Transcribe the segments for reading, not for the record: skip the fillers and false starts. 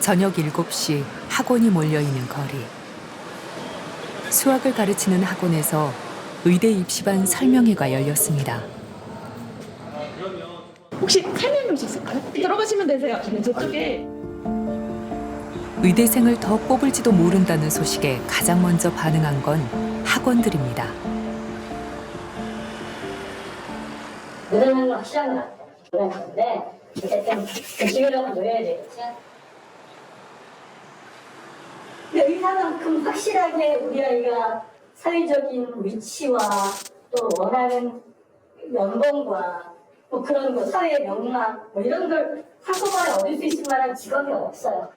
저녁 7시 학원이 몰려있는 거리. 수학을 가르치는 학원에서 의대 입시반 설명회가 열렸습니다. 혹시 설명용지 있을까요? 들어가시면 되세요. 저쪽에. 의대생을 더 뽑을지도 모른다는 소식에 가장 먼저 반응한 건 학원들입니다. 늘어나는 건 확실한 것 같아요. 그런데 이렇게 좀 기회를 노려야 되겠죠. 의사만큼 확실하게 우리 아이가 사회적인 위치와 또 원하는 연봉과 뭐 그런 거 사회의 명망 뭐 이런 걸 한꺼번에 얻을 수 있을 만한 직업이 없어요.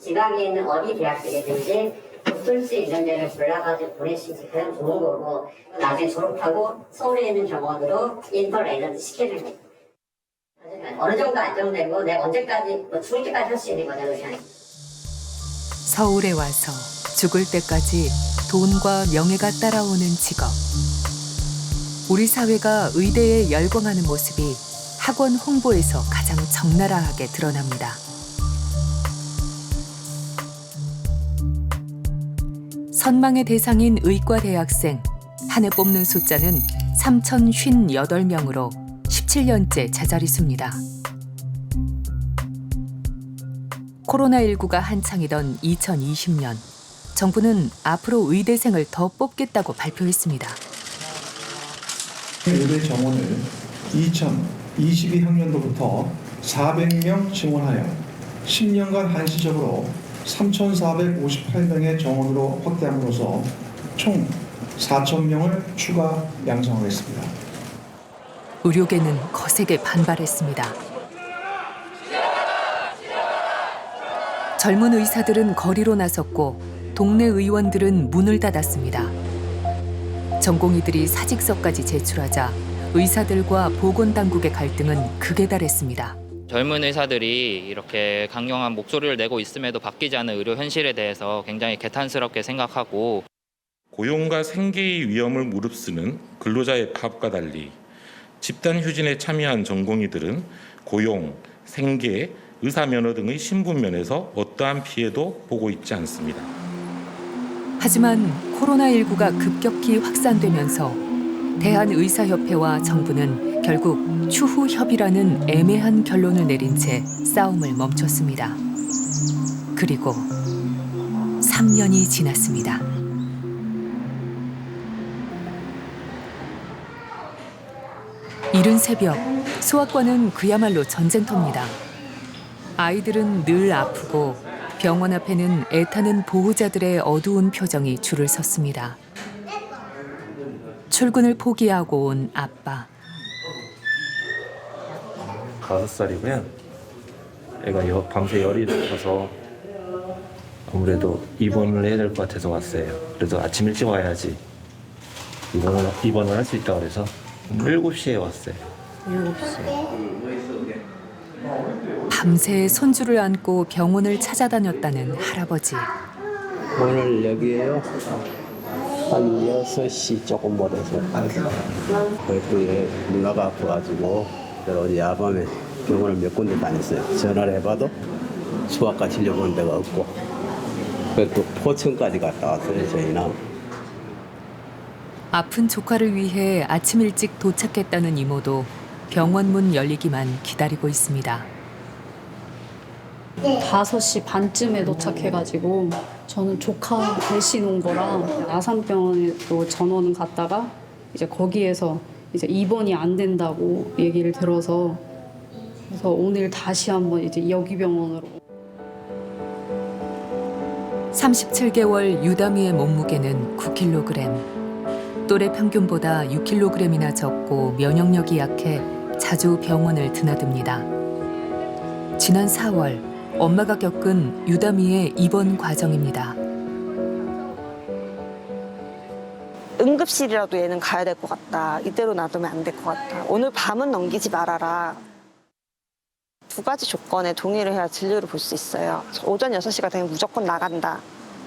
지방에 있는 어디 대학들이든지 붙을 수 있는 데를 골라가지고 보낼 수 있으면 그냥 좋은 거고 나중에 졸업하고 서울에 있는 병원으로 인턴 레이전드 시키는 거예요. 어느 정도 안정되고 내가 언제까지 뭐 죽을 때까지 할 수 있는 거잖아요. 그냥. 서울에 와서 죽을 때까지 돈과 명예가 따라오는 직업. 우리 사회가 의대에 열광하는 모습이 학원 홍보에서 가장 적나라하게 드러납니다. 선망의 대상인 의과 대학생, 한 해 뽑는 숫자는 3,058명으로 17년째 제자리수입니다. 코로나19가 한창이던 2020년, 정부는 앞으로 의대생을 더 뽑겠다고 발표했습니다. 의대 정원을 2022학년도부터 400명 증원하여 10년간 한시적으로 3,458명의 정원으로 확대함으로써 총 4,000명을 추가 양성하겠습니다. 의료계는 거세게 반발했습니다. 젊은 의사들은 거리로 나섰고 동네 의원들은 문을 닫았습니다. 전공의들이 사직서까지 제출하자 의사들과 보건당국의 갈등은 극에 달했습니다. 젊은 의사들이 이렇게 강경한 목소리를 내고 있음에도 바뀌지 않는 의료 현실에 대해서 굉장히 개탄스럽게 생각하고 고용과 생계의 위험을 무릅쓰는 근로자의 파업과 달리 집단 휴진에 참여한 전공의들은 고용, 생계, 의사 면허 등의 신분 면에서 어떠한 피해도 보고 있지 않습니다. 하지만 코로나19가 급격히 확산되면서 대한의사협회와 정부는 결국 추후협의라는 애매한 결론을 내린 채 싸움을 멈췄습니다. 그리고 3년이 지났습니다. 이른 새벽, 소아과는 그야말로 전쟁터입니다. 아이들은 늘 아프고 병원 앞에는 애타는 보호자들의 어두운 표정이 줄을 섰습니다. 출근을 포기하고 온 아빠. 5살이고요. 애가 밤새 열이 높아서 아무래도 입원을 해야 될 것 같아서 왔어요. 그래도 아침 일찍 와야지 입원을 할 수 있다고 그래서 7시에 왔어요. 7시. 밤새 손주를 안고 병원을 찾아다녔다는 할아버지. 오늘 여기에요. 한 6시 조금 못해서 거기 누나가 아파가지고 어제 야밤에 병원을 몇 군데 다녔어요. 전화를 해봐도 수학과 진료보는 데가 없고 또 포천까지 갔다 왔어요. 저희는. 아픈 조카를 위해 아침 일찍 도착했다는 이모도 병원 문 열리기만 기다리고 있습니다. 5시 반쯤에 도착해가지고 저는 조카 대신 온 거라 아산병원에도 전원을 갔다가 이제 거기에서 이제 입원이 안 된다고 얘기를 들어서 그래서 오늘 다시 한번 이제 여기병원으로. 37개월 유다미의 몸무게는 9kg. 또래 평균보다 6kg이나 적고 면역력이 약해 자주 병원을 드나듭니다. 지난 4월 엄마가 겪은 유다미의 입원 과정입니다. 응급실이라도 얘는 가야 될 것 같다. 이대로 놔두면 안 될 것 같다. 오늘 밤은 넘기지 말아라. 2가지 조건에 동의를 해야 진료를 볼 수 있어요. 오전 6시가 되면 무조건 나간다.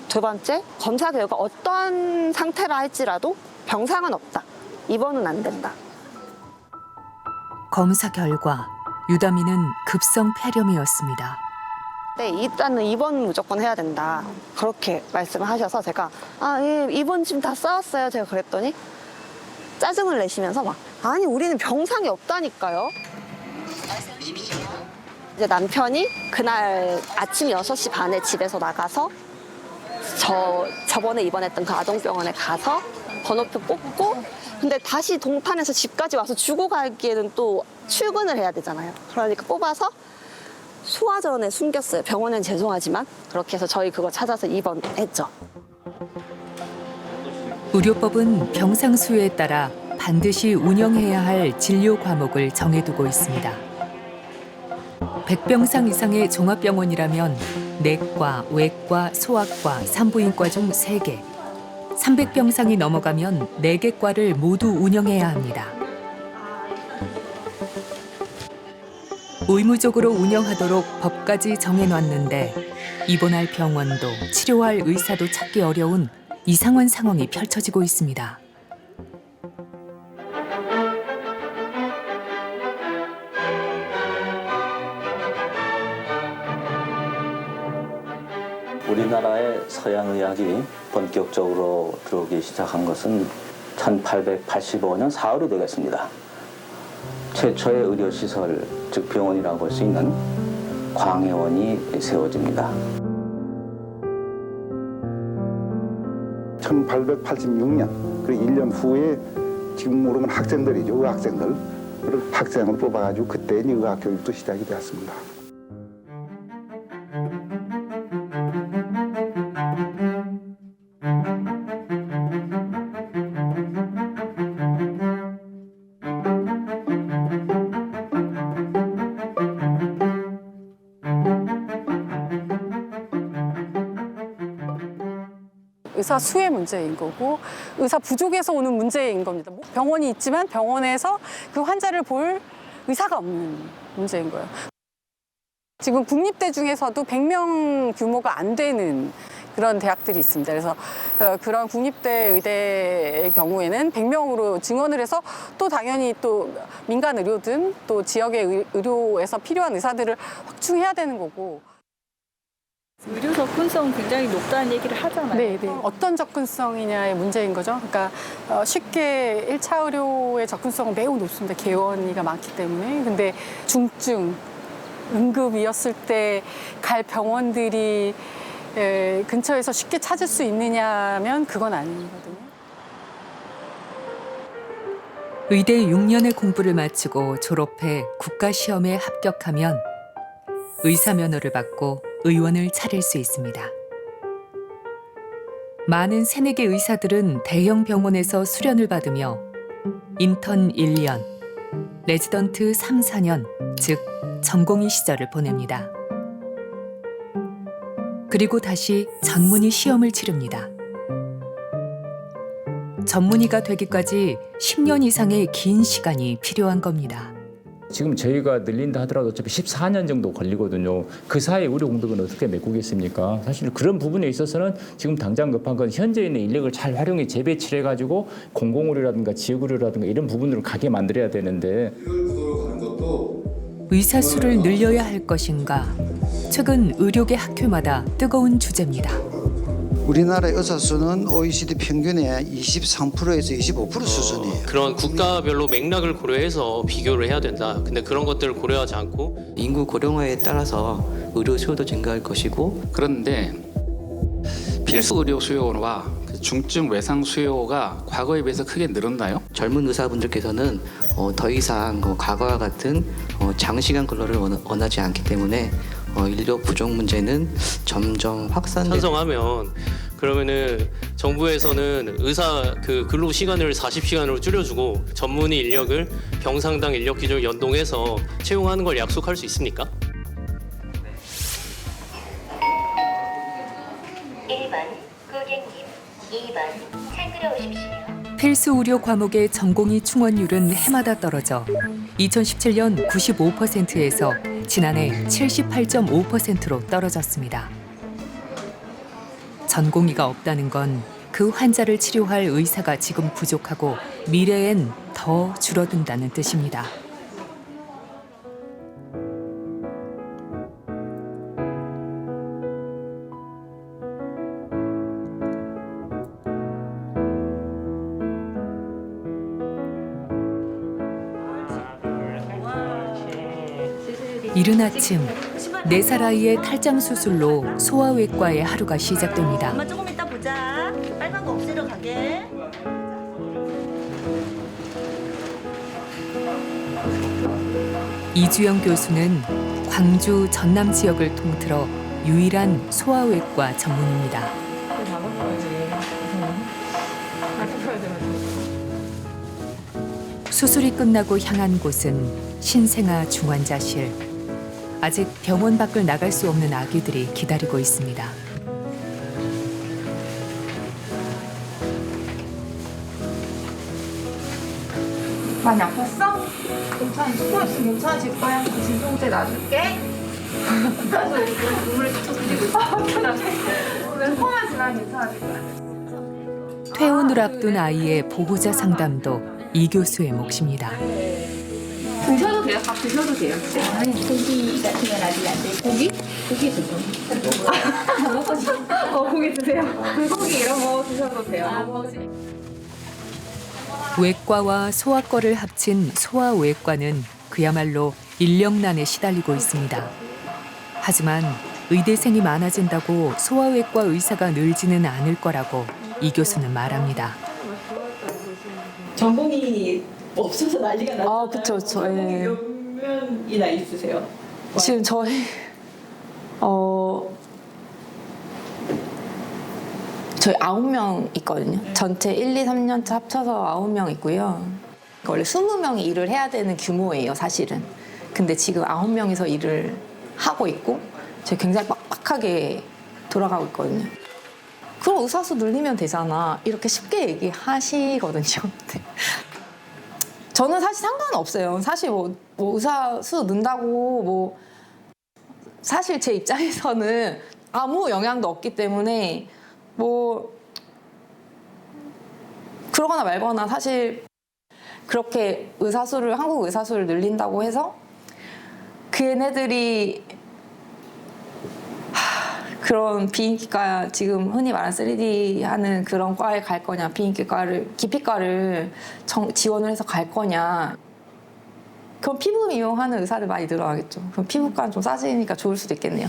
2번째, 검사 결과 어떤 상태라 할지라도 병상은 없다. 입원은 안 된다. 검사 결과 유다미는 급성 폐렴이었습니다. 네, 일단은 입원 무조건 해야 된다. 그렇게 말씀을 하셔서 제가 예, 입원 지금 다 쌓았어요. 제가 그랬더니 짜증을 내시면서 막 아니 우리는 병상이 없다니까요. 이제 남편이 그날 아침 6시 반에 집에서 나가서 저번에 입원했던 그 아동병원에 가서 번호표 뽑고 근데 다시 동탄에서 집까지 와서 주고 가기에는 또 출근을 해야 되잖아요. 그러니까 뽑아서 소화전에 숨겼어요. 병원은 죄송하지만 그렇게 해서 저희 그거 찾아서 입원했죠. 의료법은 병상 수요에 따라 반드시 운영해야 할 진료 과목을 정해두고 있습니다. 100병상 이상의 종합병원이라면 내과, 외과, 소아과, 산부인과 중 3개, 300병상이 넘어가면 4개 과를 모두 운영해야 합니다. 의무적으로 운영하도록 법까지 정해놨는데 입원할 병원도 치료할 의사도 찾기 어려운 이상한 상황이 펼쳐지고 있습니다. 우리나라의 서양의학이 본격적으로 들어오기 시작한 것은 1885년 4월이 되겠습니다. 최초의 의료시설, 즉 병원이라고 볼 수 있는 광해원이 세워집니다. 1886년, 그 1년 후에 지금 모르면 학생들이죠. 의학생들. 학생을 뽑아가지고 그때 의학 교육도 시작이 되었습니다. 의사 수의 문제인 거고 의사 부족에서 오는 문제인 겁니다. 병원이 있지만 병원에서 그 환자를 볼 의사가 없는 문제인 거예요. 지금 국립대 중에서도 100명 규모가 안 되는 그런 대학들이 있습니다. 그래서 그런 국립대 의대의 경우에는 100명으로 증원을 해서 또 당연히 또 민간 의료든 또 지역의 의료에서 필요한 의사들을 확충해야 되는 거고. 의료 접근성 굉장히 높다는 얘기를 하잖아요. 네. 어떤 접근성이냐의 문제인 거죠. 그러니까 쉽게 1차 의료의 접근성은 매우 높습니다. 개원이가 많기 때문에. 근데 중증, 응급이었을 때 갈 병원들이 근처에서 쉽게 찾을 수 있느냐면 그건 아니거든요. 의대 6년의 공부를 마치고 졸업해 국가시험에 합격하면 의사 면허를 받고 의원을 차릴 수 있습니다. 많은 새내기 의사들은 대형 병원에서 수련을 받으며 인턴 1년, 레지던트 3, 4년, 즉 전공의 시절을 보냅니다. 그리고 다시 전문의 시험을 치릅니다. 전문의가 되기까지 10년 이상의 긴 시간이 필요한 겁니다. 지금 저희가 늘린다 하더라도 어차피 14년 정도 걸리거든요. 그 사이에 의료 공백은 어떻게 메꾸겠습니까? 사실 그런 부분에 있어서는 지금 당장 급한 건 현재 있는 인력을 잘 활용해 재배치를 해가지고 공공의료라든가 지역의료라든가 이런 부분으로 가게 만들어야 되는데 의사 수를 늘려야 할 것인가? 최근 의료계 학회마다 뜨거운 주제입니다. 우리나라의 의사 수는 OECD 평균의 23%에서 25% 수준이에요. 그런 국가별로 맥락을 고려해서 비교를 해야 된다. 근데 그런 것들을 고려하지 않고 인구 고령화에 따라서 의료 수요도 증가할 것이고 그런데 필수 의료 수요와 중증 외상 수요가 과거에 비해서 크게 늘었나요? 젊은 의사분들께서는 더 이상 과거와 같은 장시간 근로를 원하지 않기 때문에 인력 부족 문제는 점점 확산되고 찬성하면 그러면은 정부에서는 의사 그 근로 시간을 40시간으로 줄여주고 전문의 인력을 병상당 인력 기준을 연동해서 채용하는 걸 약속할 수 있습니까? 1번 고객님, 2번 차 끌어오십시오. 필수 의료 과목의 전공의 충원율은 해마다 떨어져 2017년 95%에서 지난해 78.5%로 떨어졌습니다. 전공의가 없다는 건 그 환자를 치료할 의사가 지금 부족하고 미래엔 더 줄어든다는 뜻입니다. 이른 아침 4살 아이의 탈장 수술로 소아외과의 하루가 시작됩니다. 엄마 조금 이따 보자. 빨간 거 없애러 가게. 이주영 교수는 광주 전남 지역을 통틀어 유일한 소아외과 전문입니다. 수술이 끝나고 향한 곳은 신생아 중환자실. 아직 병원 밖을 나갈 수 없는 아기들이 기다리고 있습니다. 많이 아팠어? 괜찮아. 조금 있으면 괜찮아질 거야. 진통제 놔줄게. 눈물이 쭉 흘리고 있어. 조금만 지나면 괜찮아질 거야. 퇴원을 앞둔 아이의 보호자 상담도 이 교수의 몫입니다. 드셔도 돼요? 밥 드셔도 돼요? 아니, 고기 같은 건 아직 안 돼. 고기? 고기 드세요. 먹고 싶어. 고기 드세요. 불고기 이런 거 드셔도 돼요. 외과와 소아과를 합친 소아외과는 그야말로 인력난에 시달리고 있습니다. 하지만 의대생이 많아진다고 소아외과 의사가 늘지는 않을 거라고 이 교수는 말합니다. 전공이 없어서 난리가 났어요. 아, 그쵸. 전공이 몇 명이나 있으세요? 지금 저희 저희 9명 있거든요. 전체 1, 2, 3년차 합쳐서 9명 있고요. 원래 20명이 일을 해야 되는 규모예요, 사실은. 근데 지금 9명이서 일을 하고 있고 저희 굉장히 빡빡하게 돌아가고 있거든요. 그럼 의사 수 늘리면 되잖아. 이렇게 쉽게 얘기하시거든요. 저는 사실 상관없어요. 사실 뭐 의사 수 는다고 뭐 사실 제 입장에서는 아무 영향도 없기 때문에 뭐 그러거나 말거나 사실 그렇게 의사수를 한국 의사수를 늘린다고 해서 그 얘네들이 그런 비인기과 지금 흔히 말하는 3D 하는 그런 과에 갈 거냐, 비인기과를 기피과를 지원을 해서 갈 거냐. 그럼 피부 미용하는 의사들 많이 늘어나겠죠. 그럼 피부과는 좀 싸지니까 좋을 수도 있겠네요.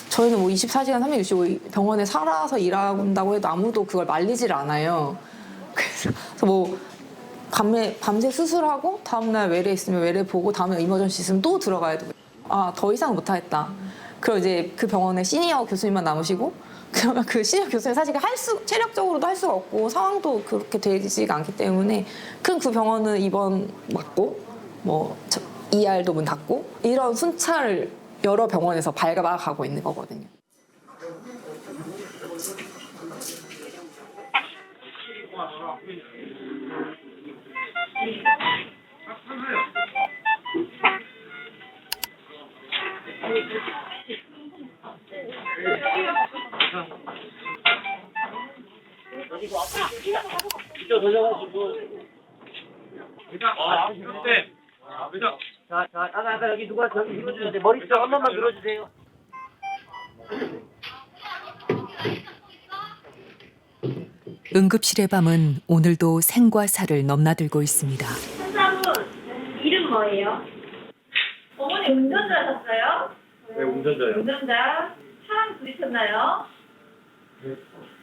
저희는 뭐 24시간 365일 병원에 살아서 일한다고 해도 아무도 그걸 말리질 않아요. 그래서 뭐 밤새 수술하고 다음날 외래 있으면 외래 보고 다음날 이머전시 있으면 또 들어가야 되고 더 이상 못하겠다. 그럼 이제 그 병원에 시니어 교수님만 남으시고 그러면 그 시니어 교수님 사실 체력적으로도 할 수가 없고 상황도 그렇게 되지가 않기 때문에 그 병원은 입원 맞고 뭐 ER도 문 닫고 이런 순찰을 여러 병원에서 밟아가고 있는 거거든요. 아까 여기 누가 저기 밀어주는데 머리 쪽 한 번만 밀어주세요. 응급실의 밤은 오늘도 생과 사를 넘나들고 있습니다. 환자분 이름 뭐예요? 어머니 운전자셨어요? 네, 운전자요. 운전자 차랑 부딪혔나요?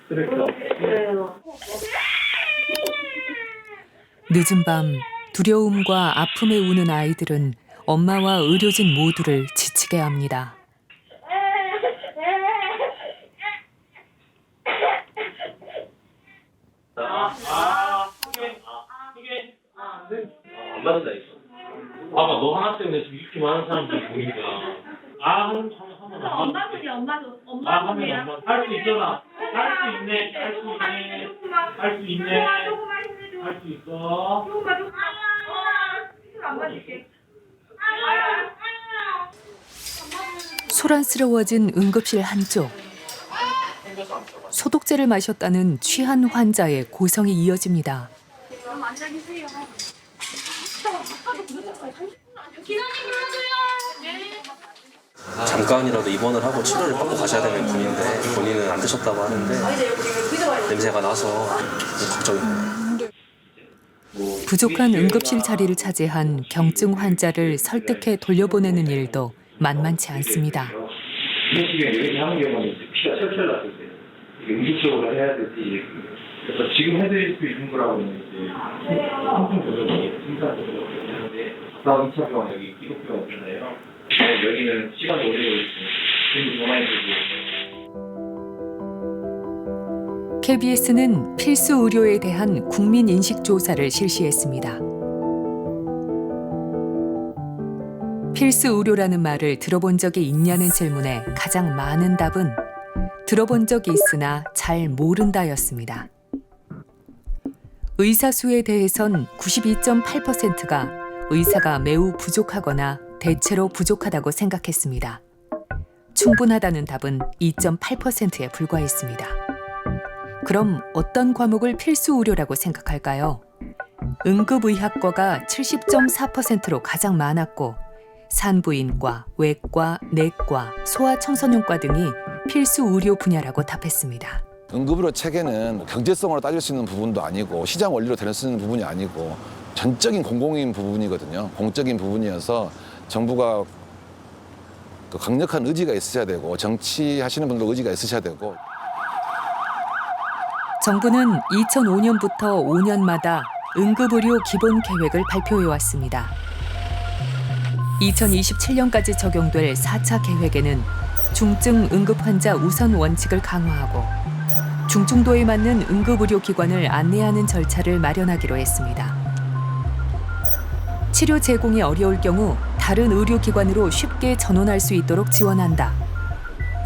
그렇죠. 그래요. 늦은 밤 두려움과 아픔에 우는 아이들은 엄마와 의료진 모두를 지치게 합니다. 엄마는 다 있어. 봐봐, 너 하나 때문에 지금 이렇게 많은 사람들이 보니까. 하면 엄마분이 엄마분이랑 할 수 있잖아. 할 수 있네. 할 수 있네. 할 수 있어. 조금만 안 맞을게. 소란스러워진 응급실 한쪽. 소독제를 마셨다는 취한 환자의 고성이 이어집니다. 그럼 앉아 계세요. 기사님 불러줘요. 네. 잠깐이라도 입원을 하고 치료를 받고 가셔야 되는 분인데 본인은 안 드셨다고 하는데 냄새가 나서 걱정입니다. 부족한 응급실 자리를 차지한 경증 환자를 설득해 돌려보내는 일도 만만치 않습니다. 이런 식의 이렇게 하는 경우는 피가 철철 났을 때 응급적으로 해야 될지 그래서 지금 해드릴 수 있는 거라고는 이제 통풍 조정이 생산 조정이 하는데 다음 2차 병원 여기 기독병원 있잖아요. 여기는 시간이 오래 걸리고 지금 더 많이 들고. KBS는 필수 의료에 대한 국민 인식 조사를 실시했습니다. 필수 의료라는 말을 들어본 적이 있냐는 질문에 가장 많은 답은 들어본 적이 있으나 잘 모른다였습니다. 의사 수에 대해선 92.8%가 의사가 매우 부족하거나 대체로 부족하다고 생각했습니다. 충분하다는 답은 2.8%에 불과했습니다. 그럼 어떤 과목을 필수 의료라고 생각할까요? 응급의학과가 70.4%로 가장 많았고 산부인과, 외과, 내과, 소아청소년과 등이 필수 의료 분야라고 답했습니다. 응급의료 체계는 경제성으로 따질 수 있는 부분도 아니고 시장 원리로 될 수 있는 부분이 아니고 전적인 공공인 부분이거든요. 공적인 부분이어서 정부가 강력한 의지가 있으셔야 되고 정치하시는 분도 의지가 있으셔야 되고. 정부는 2005년부터 5년마다 응급의료 기본 계획을 발표해 왔습니다. 2027년까지 적용될 4차 계획에는 중증 응급 환자 우선 원칙을 강화하고 중증도에 맞는 응급의료기관을 안내하는 절차를 마련하기로 했습니다. 치료 제공이 어려울 경우 다른 의료기관으로 쉽게 전원할 수 있도록 지원한다.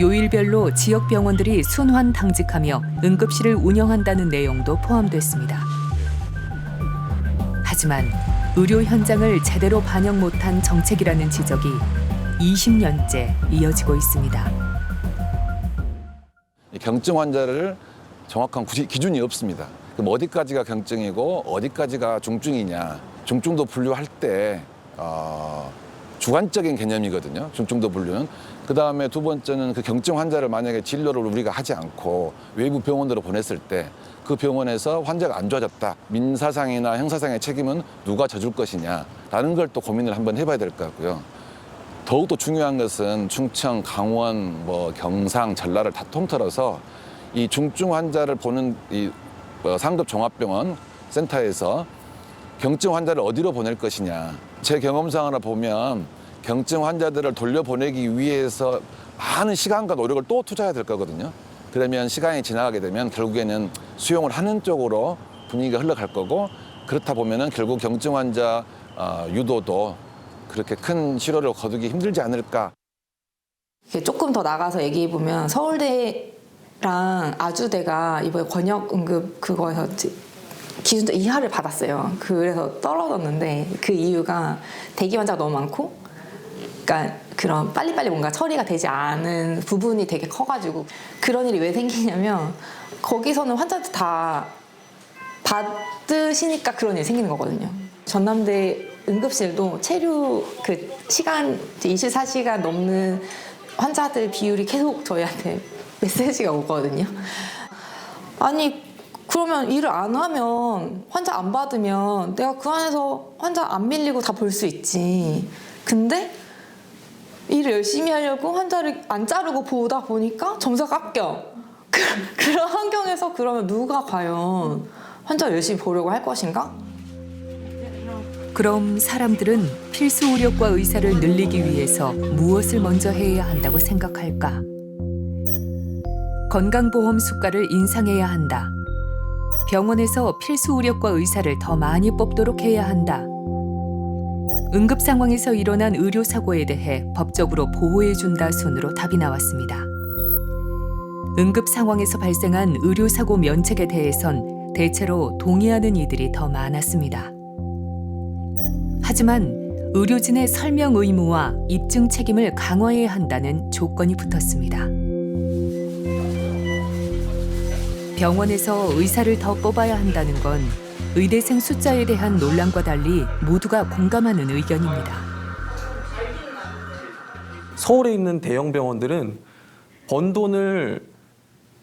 요일별로 지역 병원들이 순환 당직하며 응급실을 운영한다는 내용도 포함됐습니다. 하지만 의료 현장을 제대로 반영 못한 정책이라는 지적이 20년째 이어지고 있습니다. 경증 환자를 정확한 기준이 없습니다. 그럼 어디까지가 경증이고 어디까지가 중증이냐. 중증도 분류할 때 주관적인 개념이거든요. 중증도 분류는. 그다음에 두 번째는 그 경증 환자를 만약에 진료를 우리가 하지 않고 외부 병원으로 보냈을 때 그 병원에서 환자가 안 좋아졌다. 민사상이나 형사상의 책임은 누가 져줄 것이냐. 라는 걸 또 고민을 한번 해봐야 될 것 같고요. 더욱더 중요한 것은 충청, 강원, 경상, 전라를 다 통틀어서 이 중증 환자를 보는 이 상급 종합병원 센터에서 경증 환자를 어디로 보낼 것이냐. 제 경험상으로 보면 경증 환자들을 돌려보내기 위해서 많은 시간과 노력을 또 투자해야 될 거거든요. 그러면 시간이 지나가게 되면 결국에는 수용을 하는 쪽으로 분위기가 흘러갈 거고 그렇다 보면은 결국 경증 환자 유도도 그렇게 큰 실효를 거두기 힘들지 않을까. 조금 더 나가서 얘기해 보면 서울대랑 아주대가 이번에 권역 응급 그거에서 기준도 이하를 받았어요. 그래서 떨어졌는데 그 이유가 대기 환자가 너무 많고, 그러니까 그런 빨리빨리 뭔가 처리가 되지 않은 부분이 되게 커가지고 그런 일이 왜 생기냐면 거기서는 환자들 다 받으시니까 그런 일이 생기는 거거든요. 전남대 응급실도 체류 그 시간 24시간 넘는 환자들 비율이 계속 저희한테 메시지가 오거든요. 아니 그러면 일을 안 하면 환자 안 받으면 내가 그 안에서 환자 안 밀리고 다 볼 수 있지. 근데 일을 열심히 하려고 환자를 안 자르고 보다 보니까 점수가 깎여. 그런 환경에서 그러면 누가 과연 환자를 열심히 보려고 할 것인가? 그럼 사람들은 필수 의료과 의사를 늘리기 위해서 무엇을 먼저 해야 한다고 생각할까? 건강보험 수가를 인상해야 한다. 병원에서 필수 의료과 의사를 더 많이 뽑도록 해야 한다. 응급 상황에서 일어난 의료 사고에 대해 법적으로 보호해준다 순으로 답이 나왔습니다. 응급 상황에서 발생한 의료 사고 면책에 대해선 대체로 동의하는 이들이 더 많았습니다. 하지만 의료진의 설명 의무와 입증 책임을 강화해야 한다는 조건이 붙었습니다. 병원에서 의사를 더 뽑아야 한다는 건 의대생 숫자에 대한 논란과 달리 모두가 공감하는 의견입니다. 서울에 있는 대형 병원들은 번 돈을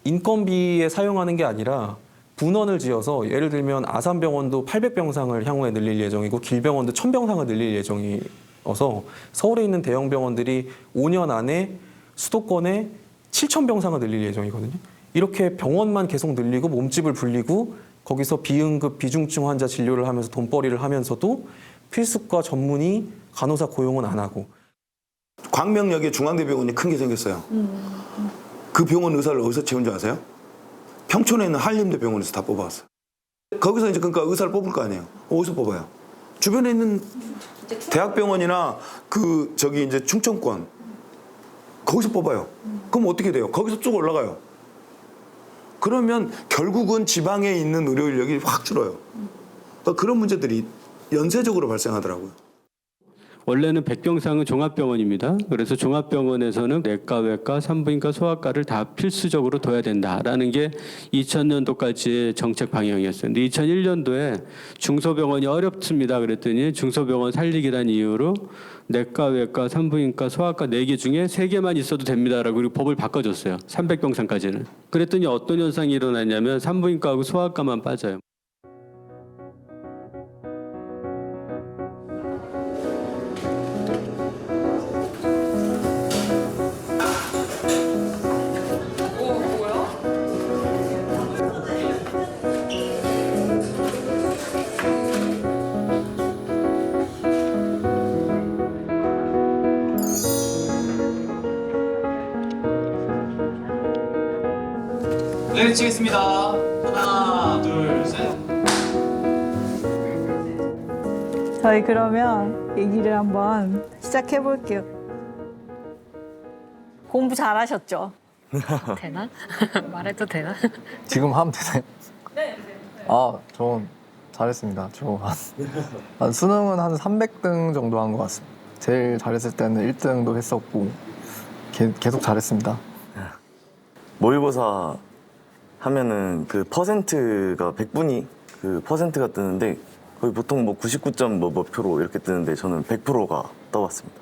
인건비에 사용하는 게 아니라 분원을 지어서 예를 들면 아산병원도 800병상을 향후에 늘릴 예정이고 길병원도 1000병상을 늘릴 예정이어서 서울에 있는 대형 병원들이 5년 안에 수도권에 7000병상을 늘릴 예정이거든요. 이렇게 병원만 계속 늘리고 몸집을 불리고 거기서 비응급 비중증 환자 진료를 하면서 돈벌이를 하면서도 필수과 전문의 간호사 고용은 안 하고. 광명역에 중앙대병원이 큰 게 생겼어요. 그 병원 의사를 어디서 채운 줄 아세요? 평촌에 있는 한림대 병원에서 다 뽑아왔어요. 거기서 이제 그러니까 의사를 뽑을 거 아니에요. 어디서 뽑아요? 주변에 있는 대학병원이나 그 저기 이제 충청권 거기서 뽑아요. 그럼 어떻게 돼요? 거기서 쭉 올라가요. 그러면 결국은 지방에 있는 의료 인력이 확 줄어요. 그러니까 그런 문제들이 연쇄적으로 발생하더라고요. 원래는 백병상은 종합병원입니다. 그래서 종합병원에서는 내과, 외과, 산부인과, 소아과를 다 필수적으로 둬야 된다라는 게 2000년도까지의 정책 방향이었어요. 근데 2001년도에 중소병원이 어렵습니다. 그랬더니 중소병원 살리기란 이유로 내과, 외과, 산부인과, 소아과 4개 중에 3개만 있어도 됩니다라고 그리고 법을 바꿔줬어요. 300병상까지는. 그랬더니 어떤 현상이 일어났냐면 산부인과하고 소아과만 빠져요. 네, 찍겠습니다. 하나, 둘, 셋. 저희 그러면 얘기를 한번 시작해 볼게요. 공부 잘하셨죠? 되나? 말해도 되나? 지금 하면 되나요? 네. 아, 전 잘했습니다. 한 수능은 한 300등 정도 한 것 같습니다. 제일 잘했을 때는 1등도 했었고 계속 잘했습니다. 모의고사 하면은 그 퍼센트가 100분이 그 퍼센트가 뜨는데 거의 보통 뭐 99점 몇 프로 이렇게 뜨는데 저는 100%가 떠왔습니다.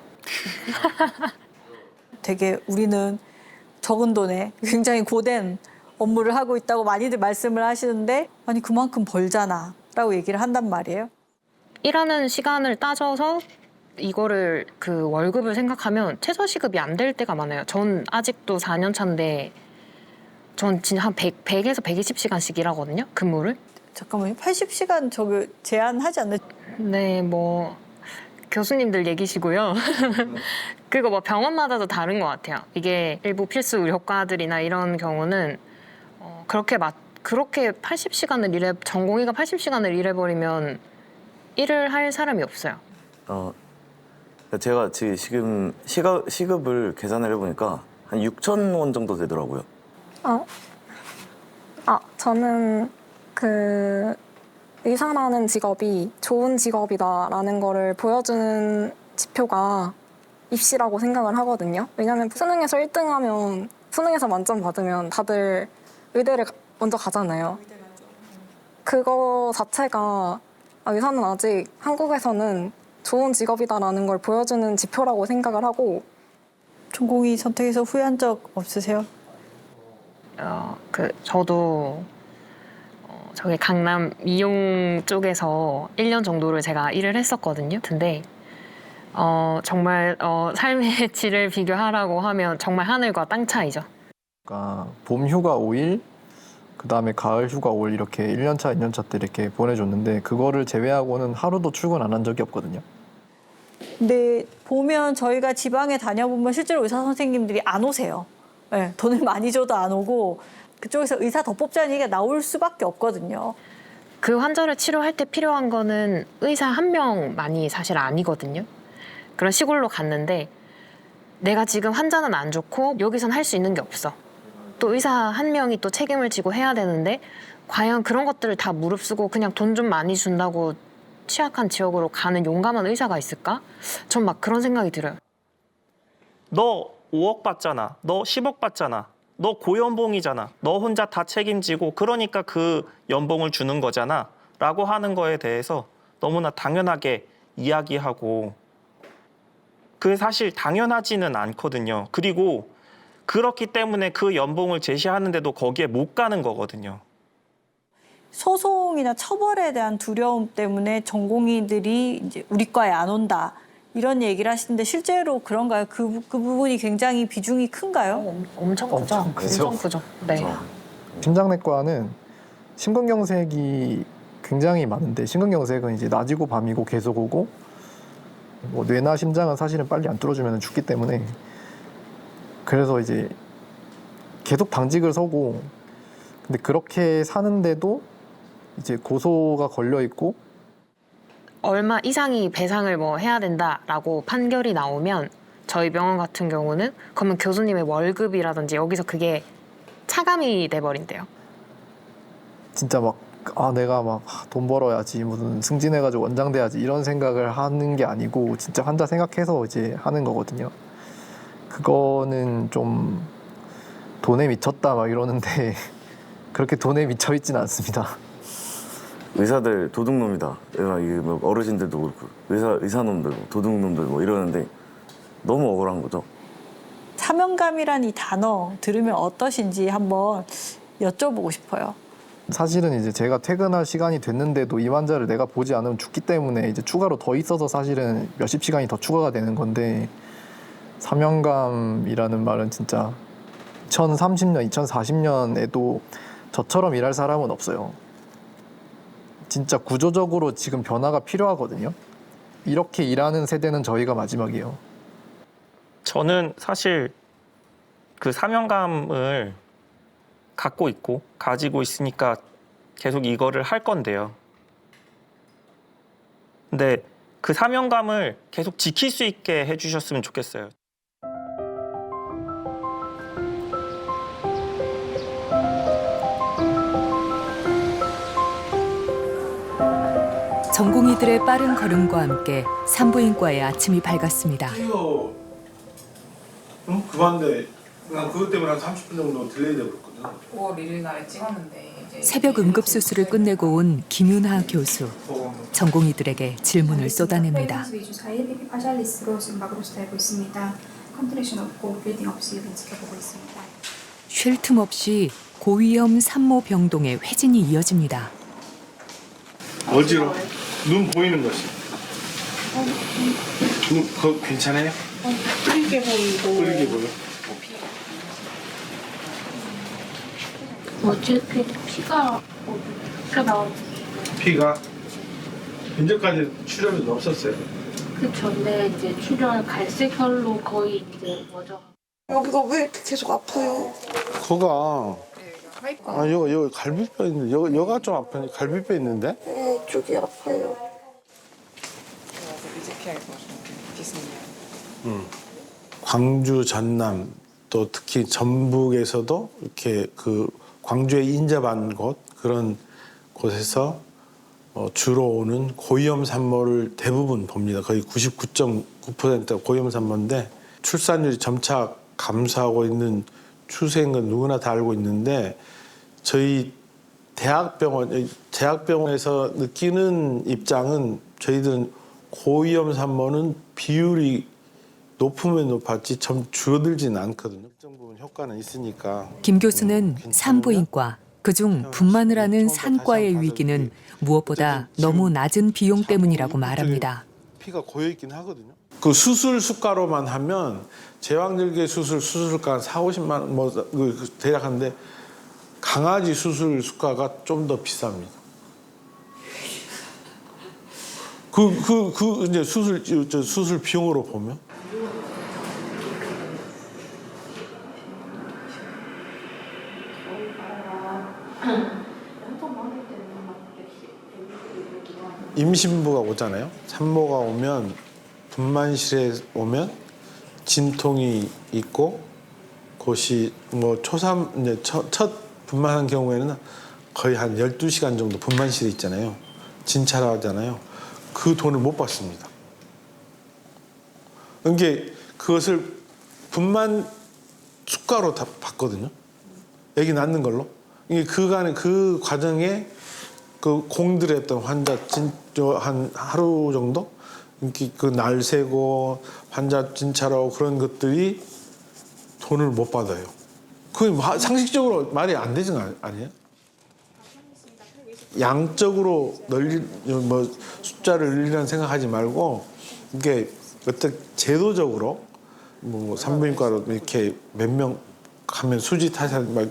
되게 우리는 적은 돈에 굉장히 고된 업무를 하고 있다고 많이들 말씀을 하시는데 아니 그만큼 벌잖아 라고 얘기를 한단 말이에요. 일하는 시간을 따져서 이거를 그 월급을 생각하면 최저시급이 안 될 때가 많아요. 전 아직도 4년 차인데 전 진짜 한 100에서 120시간씩 일하거든요, 근무를. 잠깐만요. 80시간 저기 제한하지 않나요? 네, 뭐 교수님들 얘기시고요. 그거 뭐 병원마다도 다른 것 같아요. 이게 일부 필수 의료과들이나 이런 경우는 그렇게 80시간을 전공의가 80시간을 일해버리면 일을 할 사람이 없어요. 제가 지금 시급을 계산을 해보니까 한 6,000원 정도 되더라고요. 저는 그 의사라는 직업이 좋은 직업이다라는 거를 보여주는 지표가 입시라고 생각을 하거든요. 왜냐하면 수능에서 1등하면 수능에서 만점 받으면 다들 의대를 먼저 가잖아요. 그거 자체가 의사는 아직 한국에서는 좋은 직업이다라는 걸 보여주는 지표라고 생각을 하고. 전공의 선택해서 후회한 적 없으세요? 저도 저기 강남 미용 쪽에서 1년 정도를 제가 일을 했었거든요. 근데 정말 삶의 질을 비교하라고 하면 정말 하늘과 땅 차이죠. 그러니까 봄 휴가 5일, 그다음에 가을 휴가 5일 이렇게 1년차, 2년차 때 이렇게 보내줬는데 그거를 제외하고는 하루도 출근 안 한 적이 없거든요. 근데 보면 저희가 지방에 다녀보면 실제로 의사 선생님들이 안 오세요. 네, 돈을 많이 줘도 안 오고 그쪽에서 의사 더 뽑자는 얘기가 나올 수밖에 없거든요. 그 환자를 치료할 때 필요한 거는 의사 한 명만이 사실 아니거든요. 그런 시골로 갔는데 내가 지금 환자는 안 좋고 여기선 할 수 있는 게 없어. 또 의사 한 명이 또 책임을 지고 해야 되는데 과연 그런 것들을 다 무릅쓰고 그냥 돈 좀 많이 준다고 취약한 지역으로 가는 용감한 의사가 있을까? 전 막 그런 생각이 들어요. 너 5억 받잖아. 너 10억 받잖아. 너 고연봉이잖아. 너 혼자 다 책임지고 그러니까 그 연봉을 주는 거잖아. 라고 하는 거에 대해서 너무나 당연하게 이야기하고 그게 사실 당연하지는 않거든요. 그리고 그렇기 때문에 그 연봉을 제시하는데도 거기에 못 가는 거거든요. 소송이나 처벌에 대한 두려움 때문에 전공의들이 이제 우리 과에 안 온다 이런 얘기를 하시는데 실제로 그런가요? 그 부분이 굉장히 비중이 큰가요? 엄청 크죠. 엄청 크죠. 네. 심장내과는 심근경색이 굉장히 많은데 심근경색은 이제 낮이고 밤이고 계속 오고 뭐 뇌나 심장은 사실은 빨리 안 뚫어주면 죽기 때문에 그래서 이제 계속 당직을 서고 근데 그렇게 사는데도 이제 고소가 걸려 있고 얼마 이상이 배상을 뭐 해야 된다라고 판결이 나오면 저희 병원 같은 경우는 그러면 교수님의 월급이라든지 여기서 그게 차감이 돼버린대요. 진짜 막 내가 막 돈 벌어야지 무슨 승진해가지고 원장 돼야지 이런 생각을 하는 게 아니고 진짜 환자 생각해서 이제 하는 거거든요. 그거는 좀 돈에 미쳤다 막 이러는데 그렇게 돈에 미쳐 있진 않습니다. 의사들 도둑놈이다. 이게 뭐 어르신들도 그렇고 의사놈들, 도둑놈들 뭐 이러는데 너무 억울한 거죠. 사명감이란 이 단어 들으면 어떠신지 한번 여쭤보고 싶어요. 사실은 이제 제가 퇴근할 시간이 됐는데도 이 환자를 내가 보지 않으면 죽기 때문에 이제 추가로 더 있어서 사실은 몇십 시간이 더 추가가 되는 건데 사명감이라는 말은 진짜 2030년, 2040년에도 저처럼 일할 사람은 없어요. 진짜 구조적으로 지금 변화가 필요하거든요. 이렇게 일하는 세대는 저희가 마지막이에요. 저는 사실 그 사명감을 갖고 있고 가지고 있으니까 계속 이거를 할 건데요. 근데 그 사명감을 계속 지킬 수 있게 해주셨으면 좋겠어요. 전공의들의 빠른 걸음과 함께 산부인과의 아침이 밝았습니다. 그만데 난 그것 때문에 한 30분 정도 딜레이 돼버렸거든. 5월 1일 날에 찍었는데 이제 새벽 응급수술을 끝내고 온 김윤하 교수. 전공의들에게 질문을 쏟아냅니다. 쉴 틈 없이 고위험 산모 병동의 회진이 이어집니다. 어지러워. 눈 보이는 것이. 눈 그거 괜찮아요? 흐리게 보이고. 흐리게 보여? 어쨌든 피가 나오는. 피가 현재까지 출혈은 없었어요. 그 전에 이제 출혈 갈색혈로 거의 이제 뭐죠? 여기가 왜 이렇게 계속 아파요? 거가 여기 갈비뼈 있는데 여가 좀 아프네. 갈비뼈 있는데? 네, 이쪽이 아파요. 광주, 전남 또 특히 전북에서도 이렇게 그 광주에 인접한 곳 그런 곳에서 주로 오는 고위험 산모를 대부분 봅니다. 거의 99.9%가 고위험 산모인데 출산율이 점차 감소하고 있는 추세인 건 누구나 다 알고 있는데 저희 대학병원에서 느끼는 입장은 저희들은 고위험 산모는 비율이 높으면 높았지 좀 줄어들지는 않거든요. 일정 부분 효과는 있으니까. 김 교수는 산부인과 그중 분만을 하는 산과의 위기는 무엇보다 너무 낮은 비용 때문이라고 말합니다. 피가 고여 있긴 하거든요. 그 수술 수가로만 하면 제왕절개 수술가 한 4, 50만 원 뭐 대략 한데 강아지 수술 수가가 좀 더 비쌉니다. 이제 수술 비용으로 보면 임신부가 오잖아요. 산모가 오면 분만실에 오면 진통이 있고 그것이 뭐 이제 첫 분만한 경우에는 거의 한 12시간 정도 분만실에 있잖아요. 진찰을 하잖아요. 그 돈을 못 받습니다. 그게 그것을 분만 수가로 다 받거든요. 애기 낳는 걸로. 이게 그 과정에 그 공들였던 환자 한 하루 정도 그 날 세고 환자 진찰하고 그런 것들이 돈을 못 받아요. 그게 상식적으로 말이 안 되는 거 아니에요? 양적으로 숫자를 늘리라는 생각하지 말고 이게 어떤 제도적으로 뭐 산부인과로 이렇게 몇 명 하면 수지 타산 막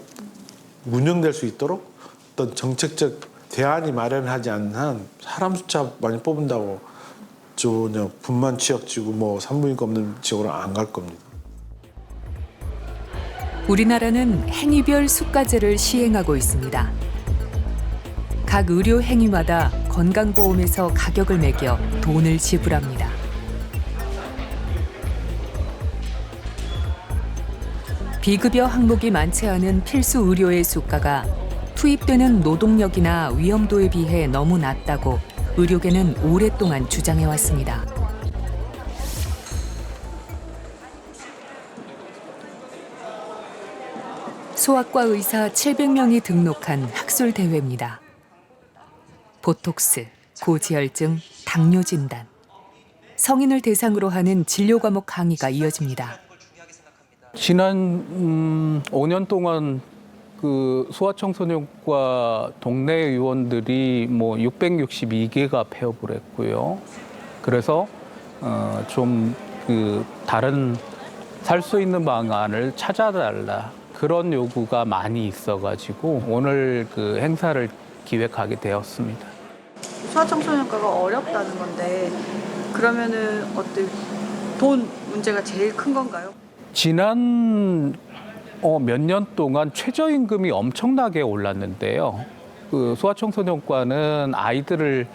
운영될 수 있도록 어떤 정책적 대안이 마련하지 않는 한 사람 숫자 많이 뽑는다고 전혀 분만 취약지구 뭐 산부인과 없는 지역으로 안 갈 겁니다. 우리나라는 행위별 수가제를 시행하고 있습니다. 각 의료 행위마다 건강보험에서 가격을 매겨 돈을 지불합니다. 비급여 항목이 많지 않은 필수 의료의 수가가 투입되는 노동력이나 위험도에 비해 너무 낮다고 의료계는 오랫동안 주장해왔습니다. 소아과 의사 700명이 등록한 학술 대회입니다. 보톡스, 고지혈증, 당뇨 진단. 성인을 대상으로 하는 진료 과목 강의가 이어집니다. 지난 5년 동안 그 소아청소년과 동네 의원들이 뭐 662개가 폐업을 했고요. 그래서 좀 그 다른 살 수 있는 방안을 찾아달라 그런 요구가 많이 있어가지고 오늘 그 행사를 기획하게 되었습니다. 소아청소년과가 어렵다는 건데 그러면은 어떤 돈 문제가 제일 큰 건가요? 지난 몇 년 동안 최저임금이 엄청나게 올랐는데요. 그 소아청소년과는 아이들을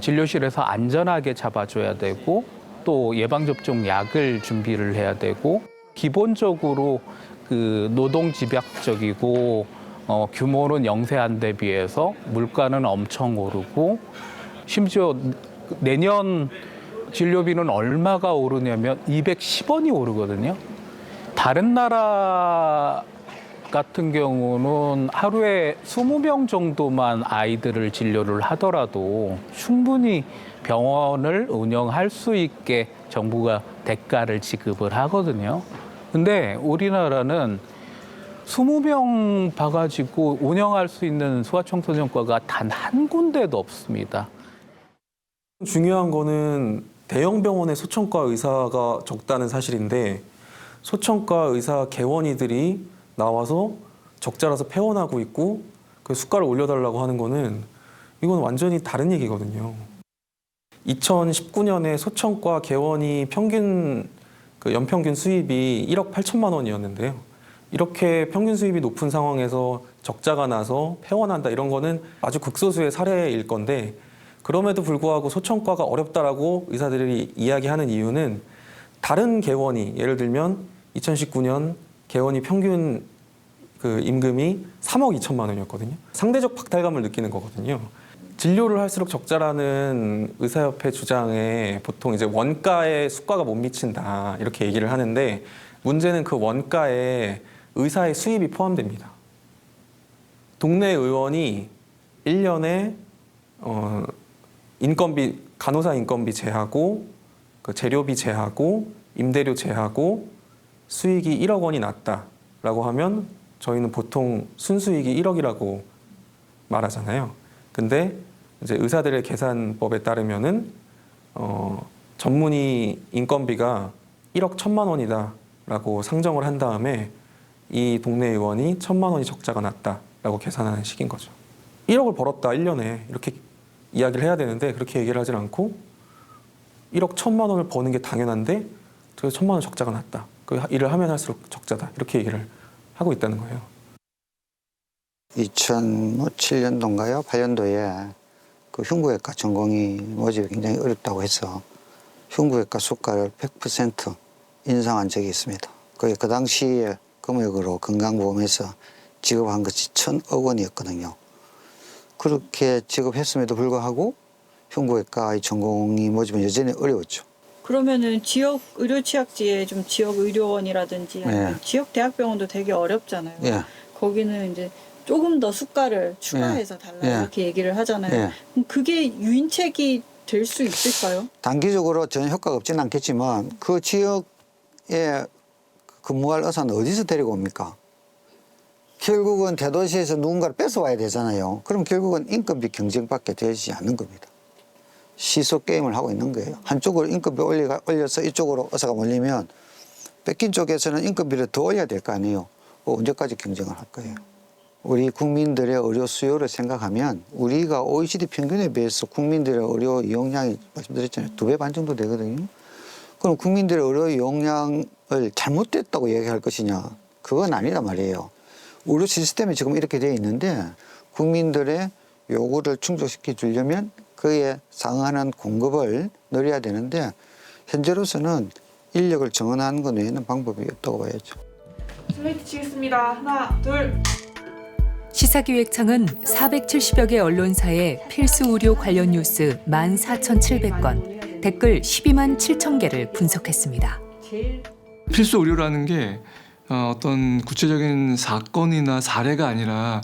진료실에서 안전하게 잡아줘야 되고 또 예방접종 약을 준비를 해야 되고 기본적으로 그 노동집약적이고 규모는 영세한 데 비해서 물가는 엄청 오르고 심지어 내년 진료비는 얼마가 오르냐면 210원이 오르거든요. 다른 나라 같은 경우는 하루에 20명 정도만 아이들을 진료를 하더라도 충분히 병원을 운영할 수 있게 정부가 대가를 지급을 하거든요. 근데 우리나라는 20명 봐가지고 운영할 수 있는 소아청소년과가 단 한 군데도 없습니다. 중요한 거는 대형 병원의 소청과 의사가 적다는 사실인데 소청과 의사 개원이들이 나와서 적자라서 폐원하고 있고 그 수가를 올려달라고 하는 거는 이건 완전히 다른 얘기거든요. 2019년에 소청과 개원이 평균 그 연평균 수입이 1억 8천만 원이었는데요. 이렇게 평균 수입이 높은 상황에서 적자가 나서 폐원한다 이런 거는 아주 극소수의 사례일 건데 그럼에도 불구하고 소청과가 어렵다라고 의사들이 이야기하는 이유는 다른 개원이 예를 들면 2019년 개원이 평균 그 임금이 3억 2천만 원이었거든요. 상대적 박탈감을 느끼는 거거든요. 진료를 할수록 적자라는 의사협회 주장에 보통 이제 원가에 수가가 못 미친다 이렇게 얘기를 하는데 문제는 그 원가에 의사의 수입이 포함됩니다. 동네 의원이 1년에 인건비 간호사 인건비 제하고 그 재료비 제하고 임대료 제하고 수익이 1억 원이 났다라고 하면 저희는 보통 순수익이 1억이라고 말하잖아요. 근데 이제 의사들의 계산법에 따르면은 전문의 인건비가 1억 1천만 원이다라고 상정을 한 다음에 이 동네 의원이 1천만 원이 적자가 났다라고 계산하는 식인 거죠. 1억을 벌었다 1년에 이렇게 이야기를 해야 되는데 그렇게 얘기를 하질 않고 1억 1천만 원을 버는 게 당연한데 그래서 1천만 원 적자가 났다. 그 일을 하면 할수록 적자다. 이렇게 얘기를 하고 있다는 거예요. 2007년도인가요? 8년도에 그 흉부외과 전공의 모집이 굉장히 어렵다고 해서 흉부외과 수가를 100% 인상한 적이 있습니다. 그 당시에 금액으로 건강보험에서 지급한 것이 1,000억 원이었거든요. 그렇게 지급했음에도 불구하고 흉부외과의 전공의 모집은 여전히 어려웠죠. 그러면은 지역 의료 취약지에 좀 지역 의료원이라든지 네. 지역 대학병원도 되게 어렵잖아요. 예. 거기는 이제 조금 더 수가를 추가해서 달라 예. 이렇게 얘기를 하잖아요. 예. 그럼 그게 유인책이 될 수 있을까요? 단기적으로 전혀 효과가 없지는 않겠지만 그 지역에 근무할 의사는 어디서 데리고 옵니까? 결국은 대도시에서 누군가를 뺏어와야 되잖아요. 그럼 결국은 인건비 경쟁밖에 되지 않는 겁니다. 시소 게임을 하고 있는 거예요. 한쪽으로 인건비 올려서 이쪽으로 의사가 몰리면 뺏긴 쪽에서는 인건비를 더 올려야 될 거 아니에요. 언제까지 경쟁을 할 거예요. 우리 국민들의 의료 수요를 생각하면 우리가 OECD 평균에 비해서 국민들의 의료 이용량이 말씀드렸잖아요. 2배 반 정도 되거든요. 그럼 국민들의 의료 이용량을 잘못됐다고 얘기할 것이냐. 그건 아니다 말이에요. 의료 시스템이 지금 이렇게 되어 있는데 국민들의 요구를 충족시켜 주려면 그에 상응하는 공급을 늘려야 되는데 현재로서는 인력을 정원하는 것 외에는 방법이 없다고 봐야죠. 슬레이트 치겠습니다. 하나, 둘. 시사기획청은 470여 개 언론사의 필수 의료 관련 뉴스 14,700건, 댓글 12만 7천 개를 분석했습니다. 필수 의료라는 게 어떤 구체적인 사건이나 사례가 아니라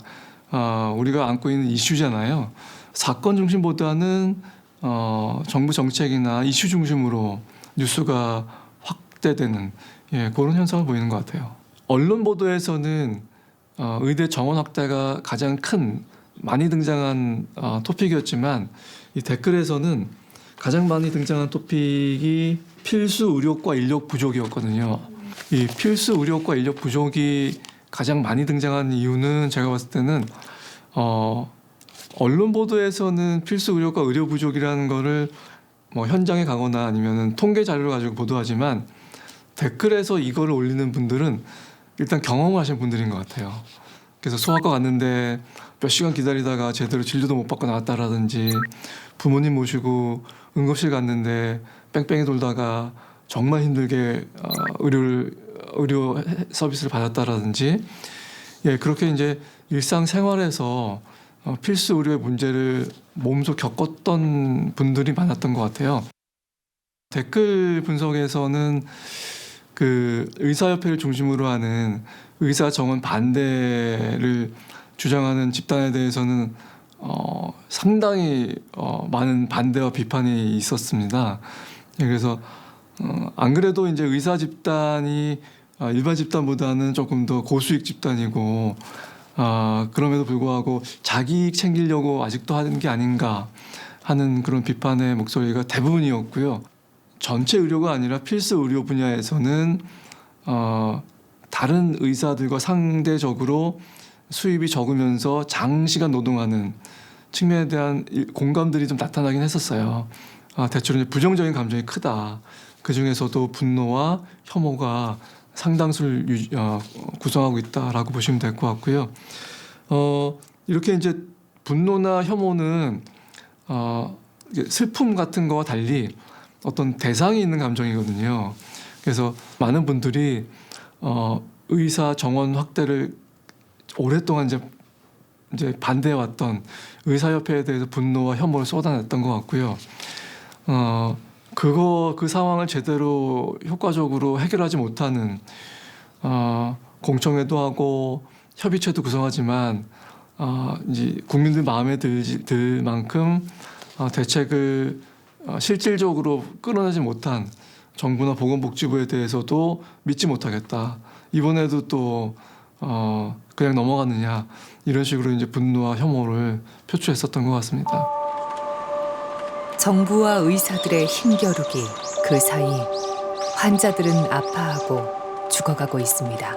우리가 안고 있는 이슈잖아요. 사건 중심보다는 정부 정책이나 이슈 중심으로 뉴스가 확대되는 그런 현상을 보이는 것 같아요. 언론 보도에서는 의대 정원 확대가 가장 큰 많이 등장한 토픽이었지만 이 댓글에서는 가장 많이 등장한 토픽이 필수 의료과 인력 부족이었거든요. 이 필수 의료과 인력 부족이 가장 많이 등장한 이유는 제가 봤을 때는 언론 보도에서는 필수 의료과 의료 부족이라는 거를 뭐 현장에 가거나 아니면은 통계 자료를 가지고 보도하지만 댓글에서 이거를 올리는 분들은 일단 경험을 하신 분들인 것 같아요. 그래서 소아과 갔는데 몇 시간 기다리다가 제대로 진료도 못 받고 나왔다라든지 부모님 모시고 응급실 갔는데 뺑뺑이 돌다가 정말 힘들게 의료 서비스를 받았다라든지 그렇게 이제 일상생활에서 필수 의료의 문제를 몸소 겪었던 분들이 많았던 것 같아요. 댓글 분석에서는 그 의사협회를 중심으로 하는 의사 정원 반대를 주장하는 집단에 대해서는 상당히 많은 반대와 비판이 있었습니다. 그래서 안 그래도 이제 의사 집단이 일반 집단보다는 조금 더 고수익 집단이고 그럼에도 불구하고 자기 이익 챙기려고 아직도 하는 게 아닌가 하는 그런 비판의 목소리가 대부분이었고요. 전체 의료가 아니라 필수 의료 분야에서는 다른 의사들과 상대적으로 수입이 적으면서 장시간 노동하는 측면에 대한 공감들이 좀 나타나긴 했었어요. 대체로 이제 부정적인 감정이 크다. 그 중에서도 분노와 혐오가 상당수를 구성하고 있다라고 보시면 될 것 같고요. 이렇게 이제 분노나 혐오는 슬픔 같은 거와 달리 어떤 대상이 있는 감정이거든요. 그래서 많은 분들이 의사 정원 확대를 오랫동안 이제 반대해왔던 의사협회에 대해서 분노와 혐오를 쏟아냈던 것 같고요. 그 상황을 제대로 효과적으로 해결하지 못하는 공청회도 하고 협의체도 구성하지만 이제 국민들 마음에 들 만큼 대책을 실질적으로 끌어내지 못한 정부나 보건복지부에 대해서도 믿지 못하겠다. 이번에도 또 그냥 넘어갔느냐 이런 식으로 이제 분노와 혐오를 표출했었던 것 같습니다. 정부와 의사들의 힘겨루기, 그 사이 환자들은 아파하고 죽어가고 있습니다.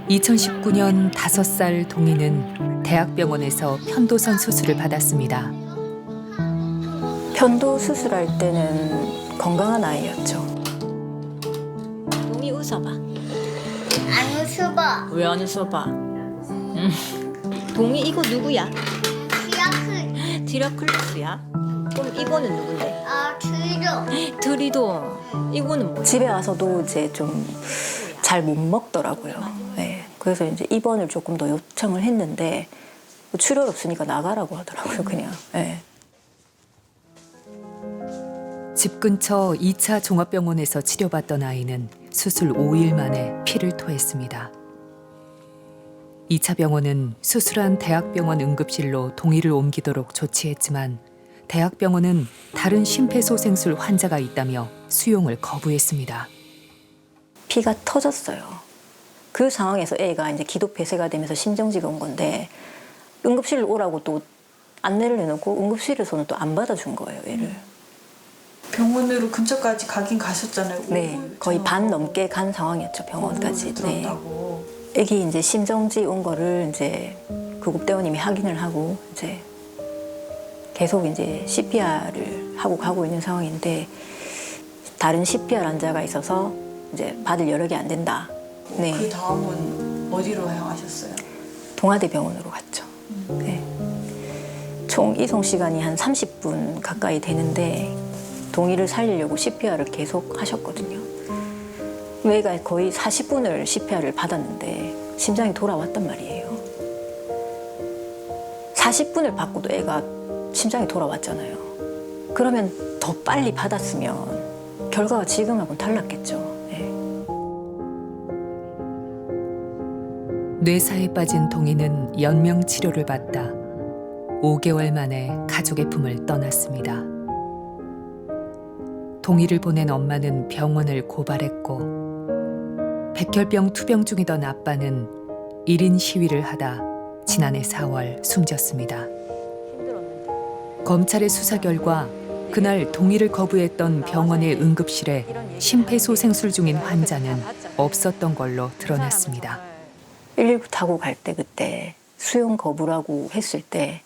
(2019년) 5살 동희는 대학병원에서 편도선 수술을 받았습니다. 편도 수술할 때는 건강한 아이였죠. 동이 웃어봐. 안 웃어봐. 왜 안 웃어봐? 동이 이거 누구야? 미라클. 디라클루스야? 그럼 이거는 누군데? 드리도. 드리도. 이거는 뭐야? 집에 와서도 이제 좀 잘 못 먹더라고요. 네. 그래서 이제 입원을 조금 더 요청을 했는데 출혈 없으니까 나가라고 하더라고요, 그냥. 네. 집 근처 2차 종합병원에서 치료받던 아이는 수술 5일 만에 피를 토했습니다. 2차 병원은 수술한 대학병원 응급실로 동희를 옮기도록 조치했지만 대학병원은 다른 심폐소생술 환자가 있다며 수용을 거부했습니다. 피가 터졌어요. 그 상황에서 애가 이제 기도 폐쇄가 되면서 심정지가 온 건데 응급실로 오라고 또 안내를 해놓고 응급실에서는 또 안 받아준 거예요, 애를. 병원으로 근처까지 가긴 가셨잖아요. 네, 거의 반 넘게 간 상황이었죠, 병원까지. 네. 애기 이제 심정지 온 거를 이제 구급대원님이 확인을 하고 이제 계속 이제 CPR을 하고 가고 있는 상황인데 다른 CPR 환자가 있어서 이제 받을 여력이 안 된다. 네. 그 다음은 어디로 향하셨어요? 동아대병원으로 갔죠. 네. 총 이송 시간이 한 30분 가까이 되는데 동이를 살리려고 CPR을 계속 하셨거든요. 애가 거의 40분을 CPR을 받았는데 심장이 돌아왔단 말이에요. 40분을 받고도 애가 심장이 돌아왔잖아요. 그러면 더 빨리 받았으면 결과가 지금하고는 달랐겠죠. 네. 뇌사에 빠진 동이는 연명 치료를 받다 5개월 만에 가족의 품을 떠났습니다. 동이를 보낸 엄마는 병원을 고발했고 백혈병 투병 중이던 아빠는 1인 시위를 하다 지난해 4월 숨졌습니다. 검찰의 수사 결과 그날 동의를 거부했던 병원의 응급실에 심폐소생술 중인 환자는 없었던 걸로 드러났습니다. 119 타고 갈 때 그때 수용 거부라고 했을 때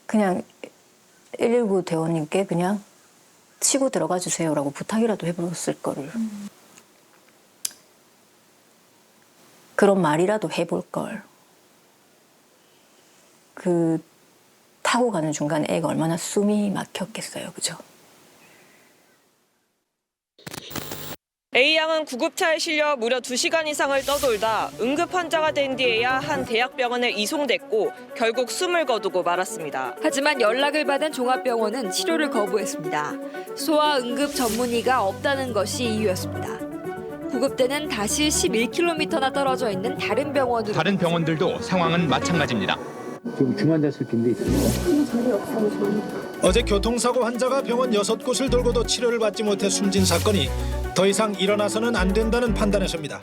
그냥 119 대원님께 그냥 치고 들어가 주세요라고 부탁이라도 해봤을 거를. 그런 말이라도 해볼 걸. 그 타고 가는 중간에 애가 얼마나 숨이 막혔겠어요, 그죠? A양은 구급차에 실려 무려 2시간 이상을 떠돌다 응급 환자가 된 뒤에야 한 대학병원에 이송됐고 결국 숨을 거두고 말았습니다. 하지만 연락을 받은 종합병원은 치료를 거부했습니다. 소아 응급 전문의가 없다는 것이 이유였습니다. 구급대는 다시 11km나 떨어져 있는 다른 병원으로. 다른 병원들도 상황은 마찬가지입니다. 지금 중환자 쓸 빈대 있습니다. 어제 교통사고 환자가 병원 6곳을 돌고도 치료를 받지 못해 숨진 사건이 더 이상 일어나서는 안 된다는 판단에서입니다.